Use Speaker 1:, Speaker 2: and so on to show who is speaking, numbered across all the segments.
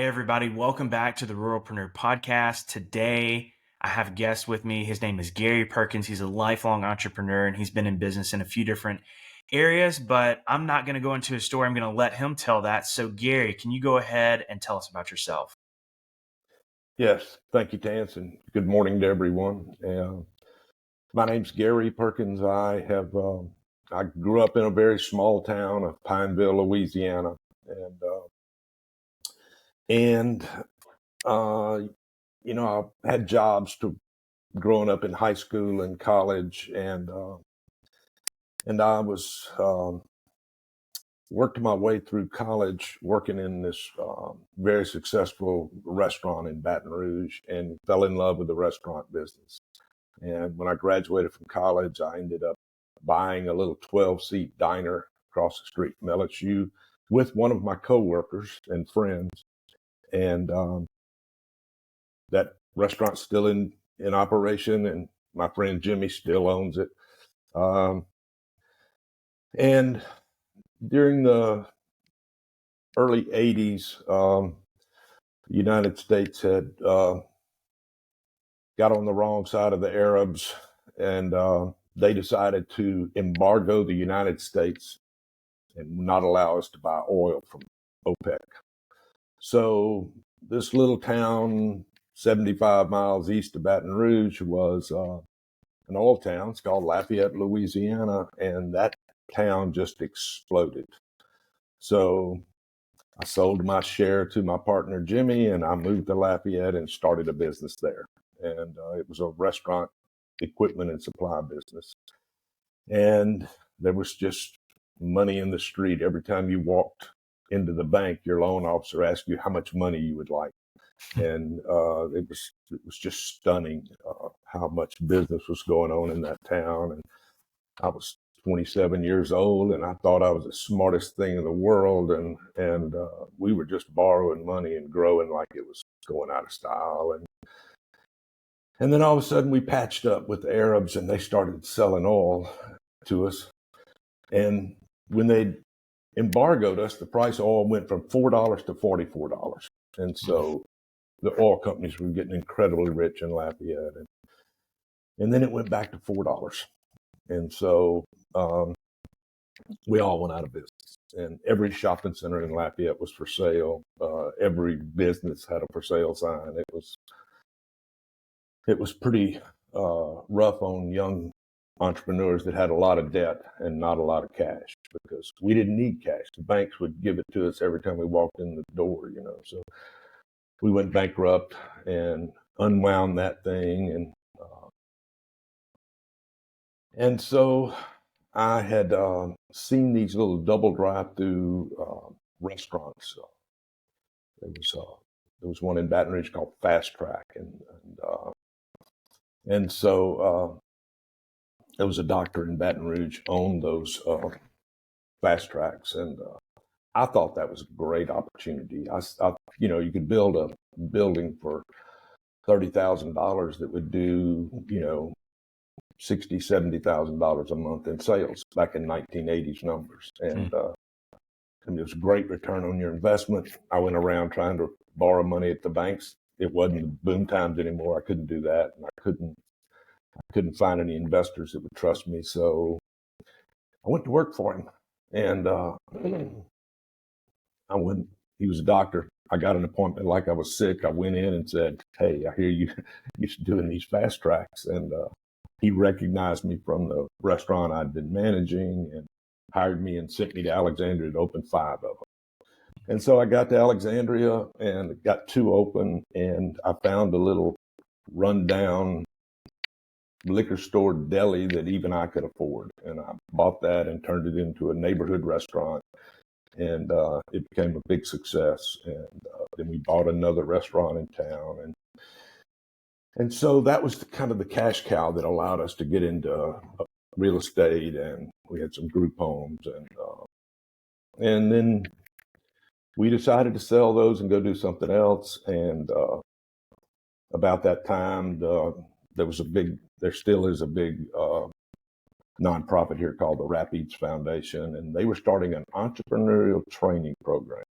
Speaker 1: Hey, everybody. Welcome back to the Ruralpreneur Podcast. Today, I have a guest with me. His name is Gary Perkins. He's a lifelong entrepreneur, and he's been in business in a few different areas, but I'm not going to go into his story. I'm going to let him tell that. So, Gary, can you go ahead and tell us about yourself?
Speaker 2: Yes, thank you, Tance, and good morning to everyone. My name's Gary Perkins. I grew up in a very small town of Pineville, Louisiana, and and uh, I had jobs to growing up in high school and college, and I was worked my way through college working in this very successful restaurant in Baton Rouge, and fell in love with the restaurant business. And when I graduated from college, I ended up buying a little 12-seat diner across the street from LSU with one of my coworkers and friends. And that restaurant's still in operation, and my friend Jimmy still owns it. And during the early 80s, the United States had got on the wrong side of the Arabs, and they decided to embargo the United States and not allow us to buy oil from OPEC. So this little town, 75 miles east of Baton Rouge, was an oil town. It's called Lafayette, Louisiana, and that town just exploded. So I sold my share to my partner, Jimmy, and I moved to Lafayette and started a business there. And it was a restaurant equipment and supply business. And there was just money in the street. Every time you walked into the bank, your loan officer asked you how much money you would like. And it was just stunning how much business was going on in that town. And I was 27 years old, and I thought I was the smartest thing in the world. And we were just borrowing money and growing like it was going out of style. And then all of a sudden we patched up with the Arabs, and they started selling oil to us. And when they embargoed us, the price of oil went from $4 to $44. And so the oil companies were getting incredibly rich in Lafayette. And then it went back to $4. And so we all went out of business. And every shopping center in Lafayette was for sale. Every business had a for sale sign. It was pretty rough on young entrepreneurs that had a lot of debt and not a lot of cash, because we didn't need cash. The banks would give it to us every time we walked in the door, So we went bankrupt and unwound that thing. And so I had seen these little double drive-through restaurants. There was one in Baton Rouge called Fast Track, and so there was a doctor in Baton Rouge owned those Fast Tracks, and I thought that was a great opportunity. You could build a building for $30,000 that would do, $60,000, $70,000 a month in sales back in 1980s numbers. And it was a great return on your investment. I went around trying to borrow money at the banks. It wasn't boom times anymore. I couldn't do that. And I couldn't find any investors that would trust me. So I went to work for him. And he was a doctor. I got an appointment like I was sick. I went in and said, "Hey, I hear you're doing these Fast Tracks." And he recognized me from the restaurant I'd been managing and hired me and sent me to Alexandria to open 5 of them. And so I got to Alexandria and got 2 open, and I found a little rundown liquor store deli that even I could afford. And I bought that and turned it into a neighborhood restaurant. And it became a big success. And then we bought another restaurant in town. And so that was kind of the cash cow that allowed us to get into real estate. And we had some group homes. And then we decided to sell those and go do something else. And about that time, there still is a big nonprofit here called the Rapides Foundation, and they were starting an entrepreneurial training program.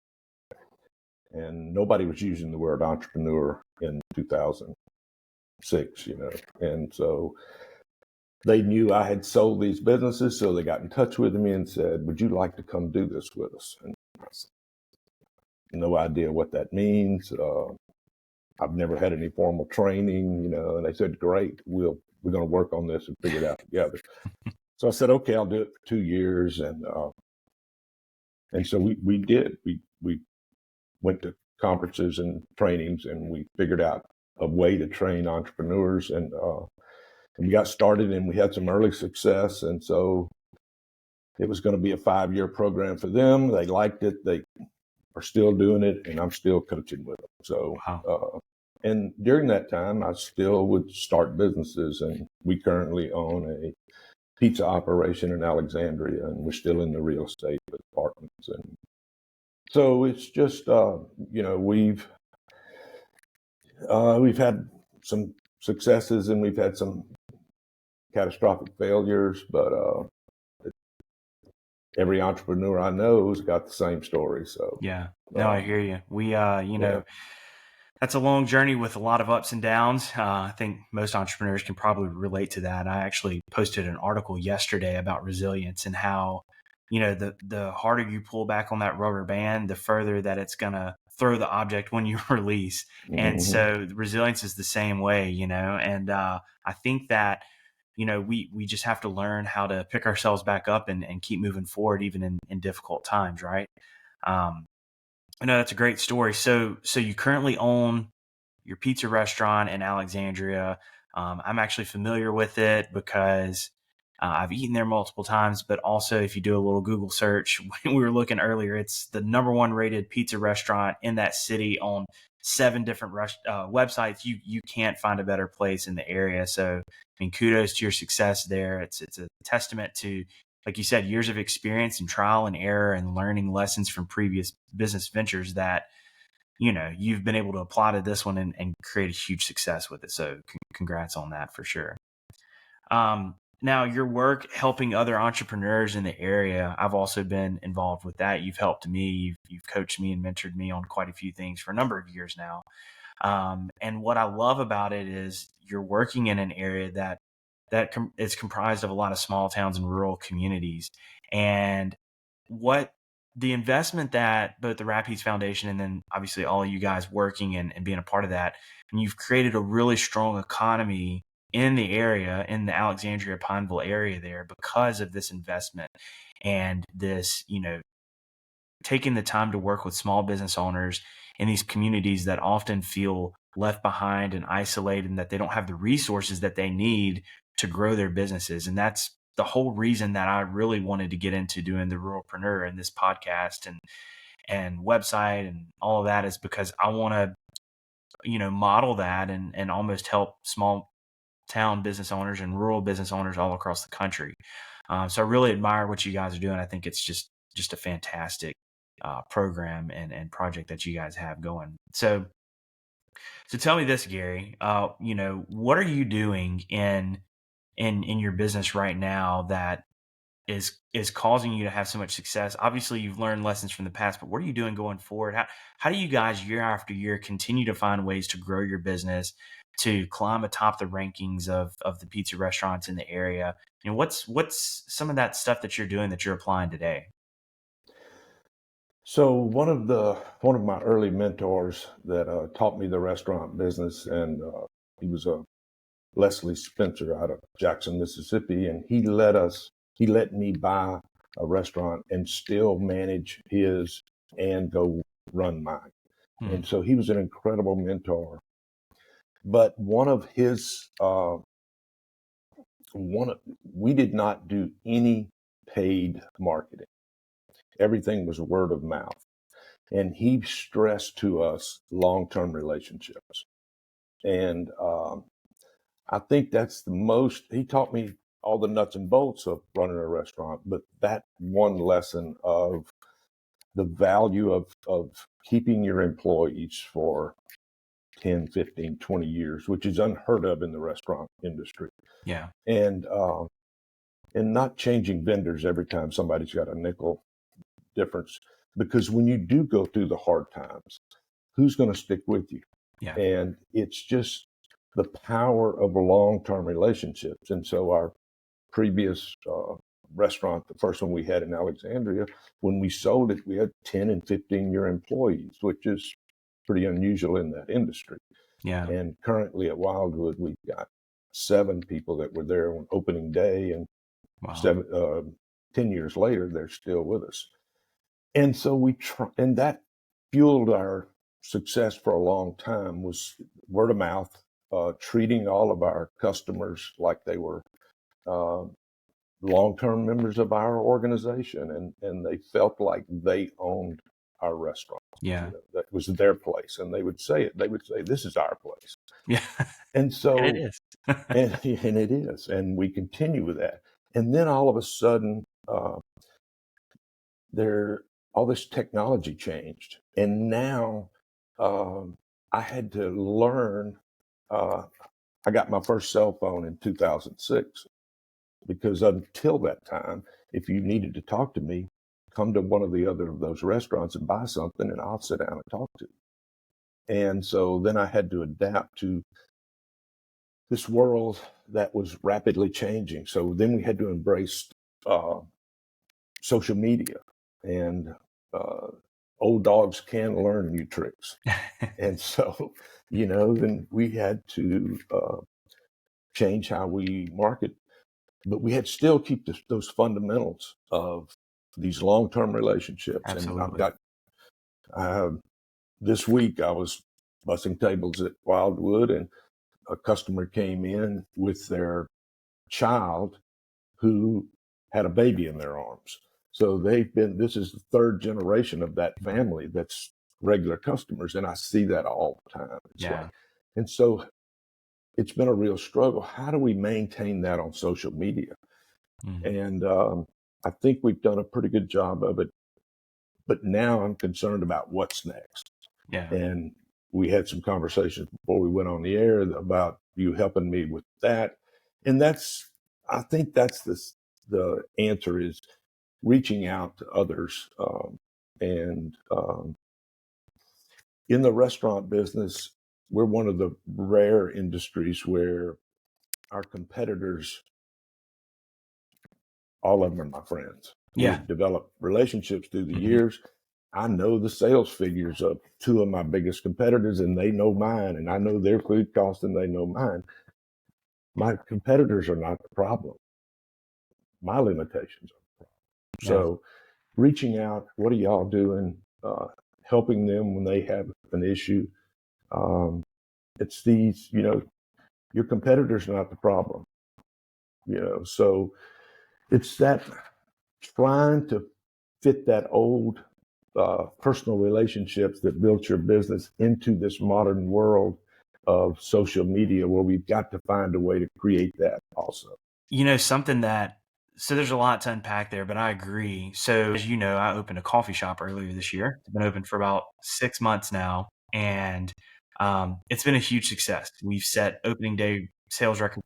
Speaker 2: and nobody was using the word entrepreneur in 2006, and so they knew I had sold these businesses, so they got in touch with me and said, "Would you like to come do this with us?" And I said, "No idea what that means. I've never had any formal training, And they said, "Great, we're going to work on this and figure it out together." So I said, "Okay, I'll do it for 2 years," and so we did. We went to conferences and trainings, and we figured out a way to train entrepreneurs, and we got started, and we had some early success, and so it was going to be a 5-year program for them. They liked it. They are still doing it, and I'm still coaching with them. So,
Speaker 1: Wow.
Speaker 2: and during that time, I still would start businesses, and we currently own a pizza operation in Alexandria, and we're still in the real estate with apartments. And so it's just, we've had some successes and we've had some catastrophic failures, but every entrepreneur I know has got the same story. So
Speaker 1: Yeah. No, I hear you.
Speaker 2: yeah.
Speaker 1: That's a long journey with a lot of ups and downs. I think most entrepreneurs can probably relate to that. I actually posted an article yesterday about resilience and how, the harder you pull back on that rubber band, the further that it's going to throw the object when you release. And
Speaker 2: Mm-hmm.
Speaker 1: so resilience is the same way, and I think that, we just have to learn how to pick ourselves back up and keep moving forward, even in difficult times. Right. Um, I know that's a great story. So you currently own your pizza restaurant in Alexandria. I'm actually familiar with it because I've eaten there multiple times, but also if you do a little Google search, when we were looking earlier, it's the #1 rated pizza restaurant in that city on 7 different websites. You can't find a better place in the area. So, I mean, kudos to your success there. It's a testament to, like you said, years of experience and trial and error and learning lessons from previous business ventures that you've been able to apply to this one and create a huge success with it. So congrats on that for sure. Now your work helping other entrepreneurs in the area, I've also been involved with that. You've helped me, you've coached me and mentored me on quite a few things for a number of years now. And what I love about it is you're working in an area that is comprised of a lot of small towns and rural communities. And what the investment that both the Rapides Foundation and then obviously all of you guys working and being a part of that, and you've created a really strong economy in the area, in the Alexandria Pineville area there because of this investment and this, taking the time to work with small business owners in these communities that often feel left behind and isolated and that they don't have the resources that they need to grow their businesses. And that's the whole reason that I really wanted to get into doing the Ruralpreneur and this podcast and website and all of that is because I want to, model that and almost help small town business owners and rural business owners all across the country. So I really admire what you guys are doing. I think it's just a fantastic program and project that you guys have going. So tell me this, Gary. What are you doing in your business right now that is causing you to have so much success? Obviously, you've learned lessons from the past, but what are you doing going forward? How do you guys year after year continue to find ways to grow your business, to climb atop the rankings of the pizza restaurants in the area? What's some of that stuff that you're doing that you're applying today?
Speaker 2: So one of my early mentors that taught me the restaurant business, and he was a Leslie Spencer out of Jackson, Mississippi, and he let me buy a restaurant and still manage his and go run mine.
Speaker 1: Hmm.
Speaker 2: And so he was an incredible mentor. But we did not do any paid marketing. Everything was word of mouth. And he stressed to us long-term relationships. And I think that's he taught me all the nuts and bolts of running a restaurant, but that one lesson of the value of keeping your employees for 10, 15, 20 years, which is unheard of in the restaurant industry.
Speaker 1: Yeah.
Speaker 2: And not changing vendors every time somebody's got a nickel difference. Because when you do go through the hard times, who's going to stick with you?
Speaker 1: Yeah.
Speaker 2: And it's just the power of long-term relationships. And so our previous restaurant, the first one we had in Alexandria, when we sold it, we had 10 and 15-year employees, which is pretty unusual in that industry.
Speaker 1: Yeah.
Speaker 2: And currently at Wildwood, we've got 7 people that were there on opening day, and
Speaker 1: Wow.
Speaker 2: 10 years later, they're still with us. And so and that fueled our success for a long time, was word of mouth, treating all of our customers like they were uh, long-term members of our organization, and they felt like they owned our restaurant.
Speaker 1: Yeah.
Speaker 2: That was their place, and they would say it. They would say, "This is our place,"
Speaker 1: Yeah.
Speaker 2: and
Speaker 1: And it
Speaker 2: so
Speaker 1: is.
Speaker 2: and it is, and we continue with that. And then all of a sudden, there all this technology changed, and now um, I had to learn. Uh, I got my first cell phone in 2006, because until that time, if you needed to talk to me, come to one of the other of those restaurants and buy something, and I'll sit down and talk to you. And so then I had to adapt to this world that was rapidly changing. So then we had to embrace uh, social media, and uh, old dogs can learn new tricks. And so, then we had to change how we market, but we had to still keep those fundamentals of these long-term relationships. And I've
Speaker 1: Absolutely.
Speaker 2: got uh, this week I was bussing tables at Wildwood, and a customer came in with their child who had a baby in their arms. So this is the third generation of that family that's regular customers. And I see that all the time. It's like,
Speaker 1: Yeah.
Speaker 2: and so it's been a real struggle. How do we maintain that on social media?
Speaker 1: Mhm.
Speaker 2: And I think we've done a pretty good job of it. But now I'm concerned about what's next.
Speaker 1: Yeah.
Speaker 2: And we had some conversations before we went on the air about you helping me with that. And I think that's the answer, is reaching out to others. And In the restaurant business, we're one of the rare industries where our competitors, all of them are my friends.
Speaker 1: Yeah.
Speaker 2: We've developed relationships through the
Speaker 1: Mhm.
Speaker 2: years. I know the sales figures of 2 of my biggest competitors, and they know mine, and I know their food costs, and they know mine. My competitors are not the problem. My limitations are.
Speaker 1: Yeah.
Speaker 2: So reaching out, what are y'all doing? Helping them when they have an issue. Um, it's your competitor's not the problem. So it's that trying to fit that old personal relationships that built your business into this modern world of social media, where we've got to find a way to create that also.
Speaker 1: Something that, so there's a lot to unpack there, but I agree. So, as you know, I opened a coffee shop earlier this year. It's been open for about 6 months now, and it's been a huge success. We've set opening day sales records.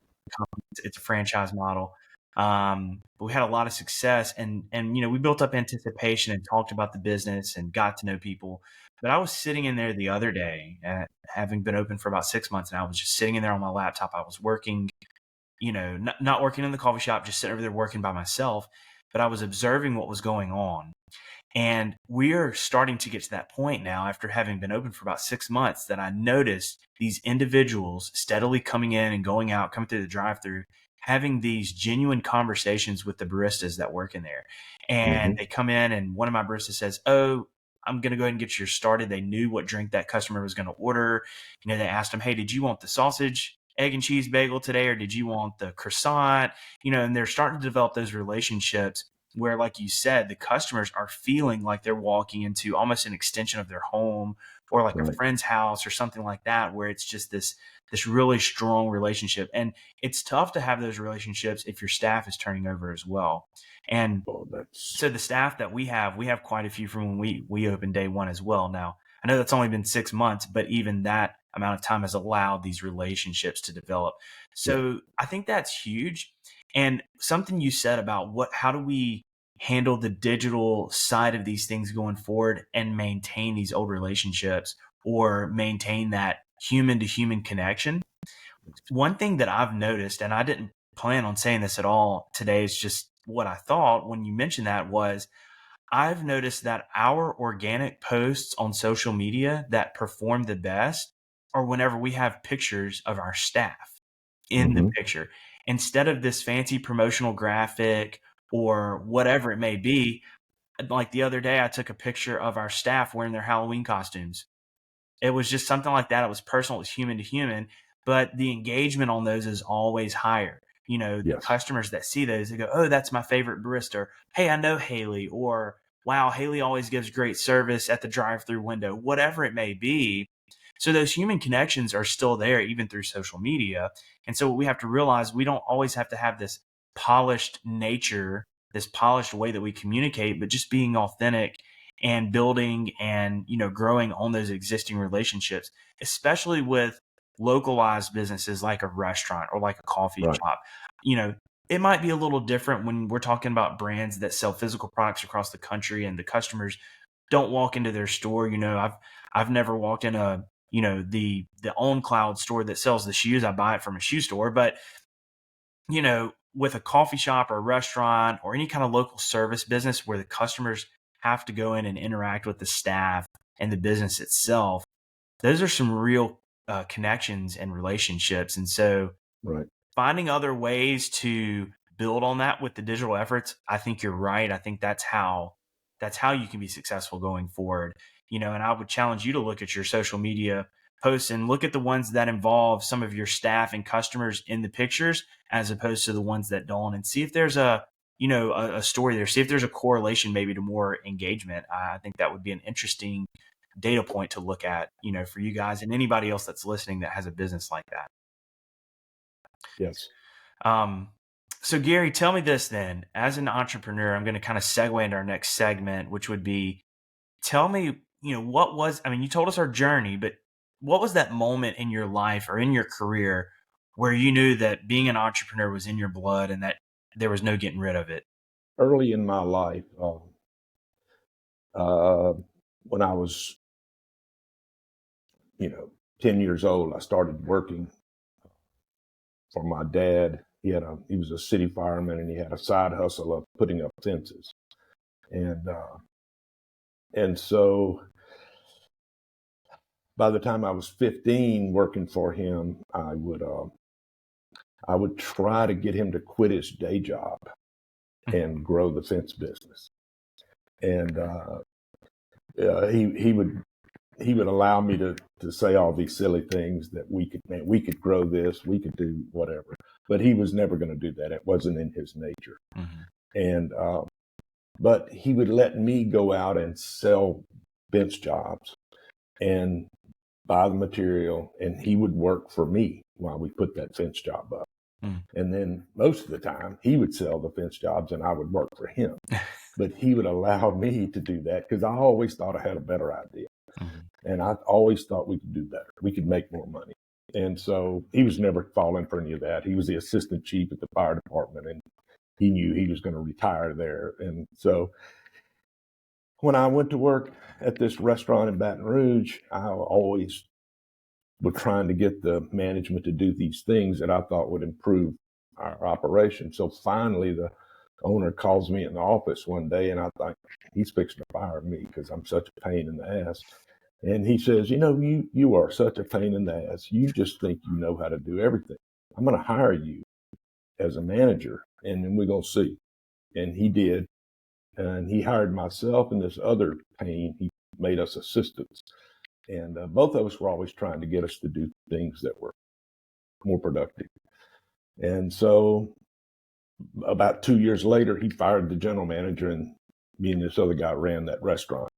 Speaker 1: It's a franchise model. But we had a lot of success, and we built up anticipation and talked about the business and got to know people. But I was sitting in there the other day, having been open for about 6 months, and I was just sitting in there on my laptop. I was working, not working in the coffee shop, just sitting over there working by myself. But I was observing what was going on. And we're starting to get to that point now, after having been open for about 6 months, that I noticed these individuals steadily coming in and going out, coming through the drive through, having these genuine conversations with the baristas that work in there. And
Speaker 2: Mm-hmm.
Speaker 1: they come in, and one of my baristas says, "Oh, I'm going to go ahead and get you started." They knew what drink that customer was going to order. They asked him, "Hey, did you want the sausage, egg and cheese bagel today, or did you want the croissant?" And they're starting to develop those relationships where, like you said, the customers are feeling like they're walking into almost an extension of their home, or like a
Speaker 2: Right.
Speaker 1: friend's house or something like that, where it's just this really strong relationship. And it's tough to have those relationships if your staff is turning over as well. And
Speaker 2: Oh, that's
Speaker 1: so the staff that we have quite a few from when we opened day one as well. Now, I know that's only been 6 months, but even that amount of time has allowed these relationships to develop.
Speaker 2: yeah.
Speaker 1: So I think that's huge. And something you said about how do we handle the digital side of these things going forward and maintain these old relationships or maintain that human to human connection. One thing that I've noticed, and I didn't plan on saying this at all today, is just what I thought when you mentioned that was I've noticed that our organic posts on social media that perform the best are whenever we have pictures of our staff in the
Speaker 2: Mm-hmm.
Speaker 1: picture. Instead of this fancy promotional graphic or whatever it may be, like the other day, I took a picture of our staff wearing their Halloween costumes. It was just something like that. It was personal, it was human to human, but the engagement on those is always higher. You know, the
Speaker 2: Yes.
Speaker 1: customers that see those, they go, "Oh, that's my favorite barista." Or, "Hey, I know Haley," or, "Wow, Haley always gives great service at the drive-through window," whatever it may be. So those human connections are still there even through social media. And so what we have to realize, we don't always have to have this polished nature, this polished way that we communicate, but just being authentic and building and, growing on those existing relationships, especially with localized businesses like a restaurant or like a coffee
Speaker 2: Right.
Speaker 1: shop. You know, it might be a little different when we're talking about brands that sell physical products across the country and the customers don't walk into their store. I've never walked in the OnCloud store that sells the shoes. I buy it from a shoe store, but with a coffee shop or a restaurant or any kind of local service business where the customers have to go in and interact with the staff and the business itself, those are some real connections and relationships. And so
Speaker 2: Right.
Speaker 1: finding other ways to build on that with the digital efforts, I think you're right. I think that's how you can be successful going forward. And I would challenge you to look at your social media posts and look at the ones that involve some of your staff and customers in the pictures as opposed to the ones that don't, and see if there's a story there. See if there's a correlation maybe to more engagement. I think that would be an interesting data point to look at, for you guys and anybody else that's listening that has a business like that.
Speaker 2: Yes.
Speaker 1: Um, so Gary, tell me this then. As an entrepreneur, I'm going to kind of segue into our next segment, which would be, tell me, you told us our journey, but what was that moment in your life or in your career where you knew that being an entrepreneur was in your blood and that there was no getting rid of it?
Speaker 2: Early in my life, uh, when I was, 10 years old, I started working for my dad. He was a city fireman, and he had a side hustle of putting up fences. And so by the time I was 15 working for him, I would try to get him to quit his day job and grow the fence business. And he would allow me to say all these silly things that we could grow this, we could do whatever. But he was never going to do that. It wasn't in his nature.
Speaker 1: Mm-hmm.
Speaker 2: And but he would let me go out and sell bench jobs and buy the material, and he would work for me while we put that fence job up.
Speaker 1: Mm.
Speaker 2: And then most of the time he would sell the fence jobs and I would work for him. But he would allow me to do that because I always thought I had a better idea.
Speaker 1: Mm-hmm.
Speaker 2: And I always thought we could do better. We could make more money. And so he was never falling for any of that. He was the assistant chief at the fire department, and he knew he was going to retire there. And so when I went to work at this restaurant in Baton Rouge, I always was trying to get the management to do these things that I thought would improve our operation. So finally, the owner calls me in the office one day, and I thought, he's fixing to fire me because I'm such a pain in the ass. And he says, you are such a pain in the ass. You just think you know how to do everything. I'm going to hire you as a manager, and then we're going to see. And he did. And he hired myself and this other pain. He made us assistants. And both of us were always trying to get us to do things that were more productive. And so about 2 years later, he fired the general manager, and me and this other guy ran that restaurant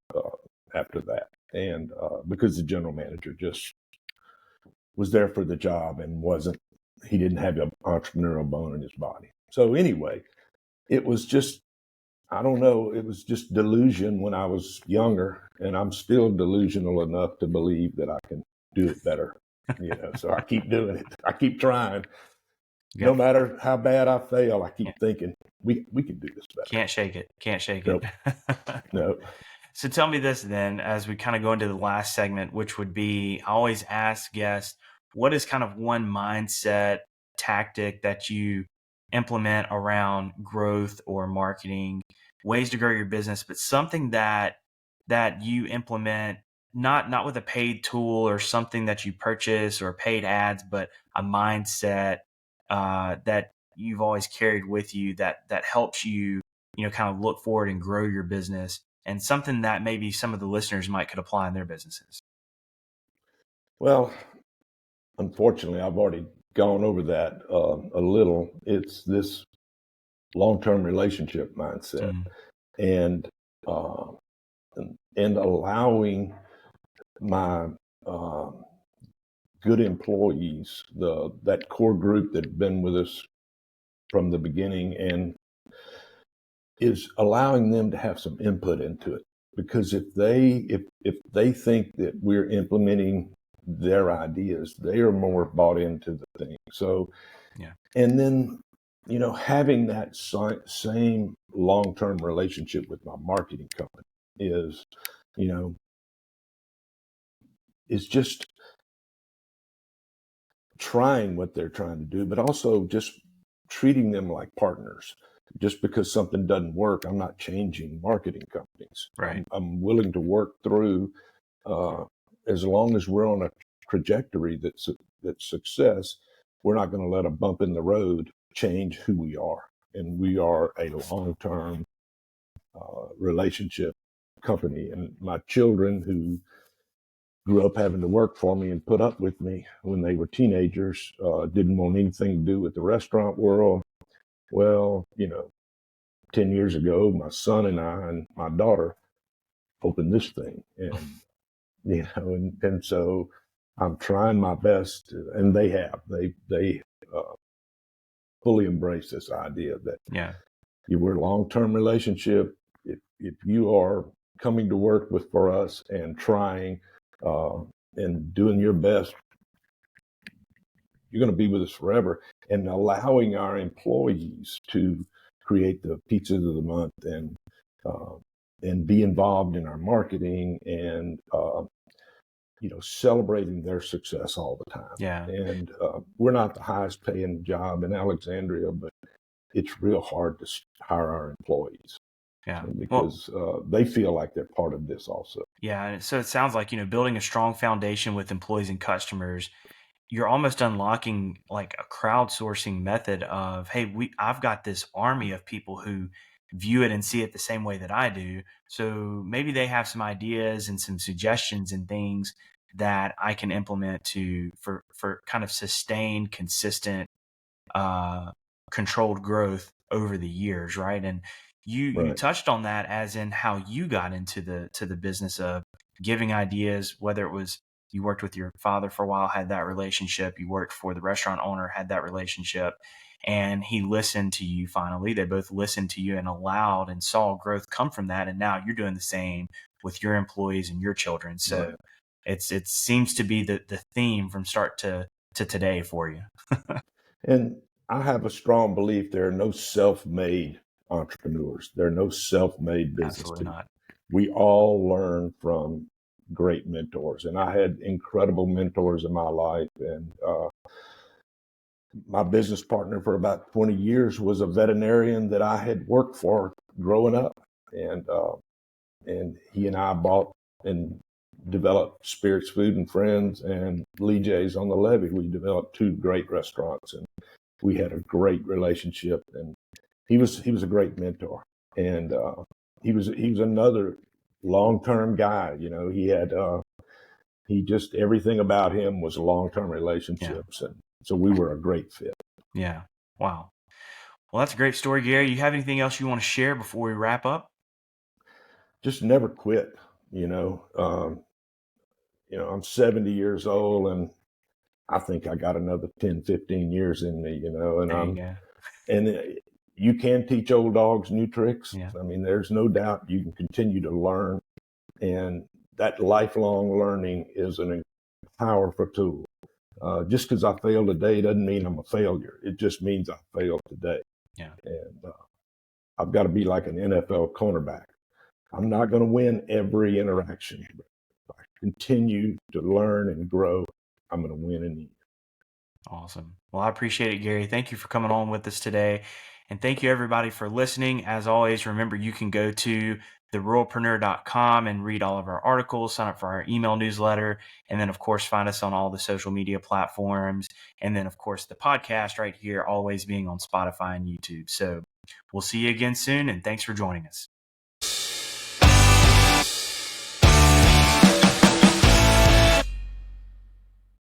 Speaker 2: after that. And because the general manager just was there for the job and he didn't have an entrepreneurial bone in his body. So anyway, it was just, I don't know, it was just delusion when I was younger, and I'm still delusional enough to believe that I can do it better. So I keep doing it. I keep trying.
Speaker 1: Yep.
Speaker 2: No matter how bad I fail, I keep thinking we can do this better.
Speaker 1: Can't shake it.
Speaker 2: Nope. No.
Speaker 1: So tell me this then, as we kind of go into the last segment, which would be I always ask guests, what is kind of one mindset tactic that you implement around growth or marketing, ways to grow your business, but something that you implement not with a paid tool or something that you purchase or paid ads, but a mindset that you've always carried with you that helps you, kind of look forward and grow your business, and something that maybe some of the listeners might could apply in their businesses.
Speaker 2: Well, unfortunately, I've already gone over that a little. It's this long-term relationship mindset,
Speaker 1: Mm,
Speaker 2: and uh, and allowing my uh, good employees, that core group that have been with us from the beginning, and is allowing them to have some input into it. Because if they think that we're implementing their ideas, they are more bought into the thing. So,
Speaker 1: yeah,
Speaker 2: and then having that same long-term relationship with my marketing company is you know is just trying what they're trying to do, but also just treating them like partners. Just because something doesn't work, I'm not changing marketing companies.
Speaker 1: right,
Speaker 2: I'm willing to work through, uh, as long as we're on a trajectory that's success. We're not going to let a bump in the road change who we are, and we are a long-term relationship company. And my children, who grew up having to work for me and put up with me when they were teenagers, didn't want anything to do with the restaurant world. Well, 10 years ago, my son and I and my daughter opened this thing. And so I'm trying my best, and they fully embrace this idea that
Speaker 1: yeah,
Speaker 2: we're a long-term relationship. If you are coming to work for us and trying, uh, and doing your best, you're going to be with us forever. And allowing our employees to create the pizzas of the month, uh, and be involved in our marketing, and celebrating their success all the time.
Speaker 1: yeah,
Speaker 2: And we're not the highest paying job in Alexandria, but it's real hard to hire our employees,
Speaker 1: yeah. Well,
Speaker 2: because they feel like they're part of this also.
Speaker 1: yeah. And so it sounds like, building a strong foundation with employees and customers, you're almost unlocking like a crowdsourcing method of, hey, I've got this army of people who view it and see it the same way that I do. So maybe they have some ideas and some suggestions and things that I can implement to for kind of sustained, consistent, uh, controlled growth over the years, right? And you
Speaker 2: Right.
Speaker 1: touched on that as in how you got into the business of giving ideas, whether it was you worked with your father for a while, had that relationship, you worked for the restaurant owner, had that relationship, and he listened to you finally. They both listened to you and allowed and saw growth come from that. And now you're doing the same with your employees and your children. So
Speaker 2: Right.
Speaker 1: it seems to be the theme from start to today for you.
Speaker 2: And I have a strong belief there are no self-made entrepreneurs. There are no self-made business
Speaker 1: Absolutely
Speaker 2: people.
Speaker 1: not.
Speaker 2: We all learn from great mentors, and I had incredible mentors in my life. And my business partner for about 20 years was a veterinarian that I had worked for growing up, and he and I bought and developed Spirits Food and Friends and Lee J's on the Levee. We developed two great restaurants, and we had a great relationship. And he was a great mentor, and he was another long term guy. He just, everything about him was long term
Speaker 1: Yeah.
Speaker 2: relationships, and so we were a great fit.
Speaker 1: Yeah. Wow. Well, that's a great story, Gary. You have anything else you want to share before we wrap up?
Speaker 2: Just never quit. You know, I'm 70 years old, and I think I got another 10, 15 years in me. And
Speaker 1: There you go.
Speaker 2: you can teach old dogs new tricks.
Speaker 1: Yeah.
Speaker 2: I mean, there's no doubt you can continue to learn, and that lifelong learning is a powerful tool. Just because I failed today doesn't mean I'm a failure. It just means I failed today.
Speaker 1: Yeah.
Speaker 2: And I've got to be like an NFL cornerback. I'm not going to win every interaction, but if I continue to learn and grow, I'm going to win in the end.
Speaker 1: Awesome. Well, I appreciate it, Gary. Thank you for coming on with us today. And thank you, everybody, for listening. As always, remember you can go to theruralpreneur.com and read all of our articles, sign up for our email newsletter, and then, of course, find us on all the social media platforms. And then, of course, the podcast right here, always being on Spotify and YouTube. So we'll see you again soon, and thanks for joining us.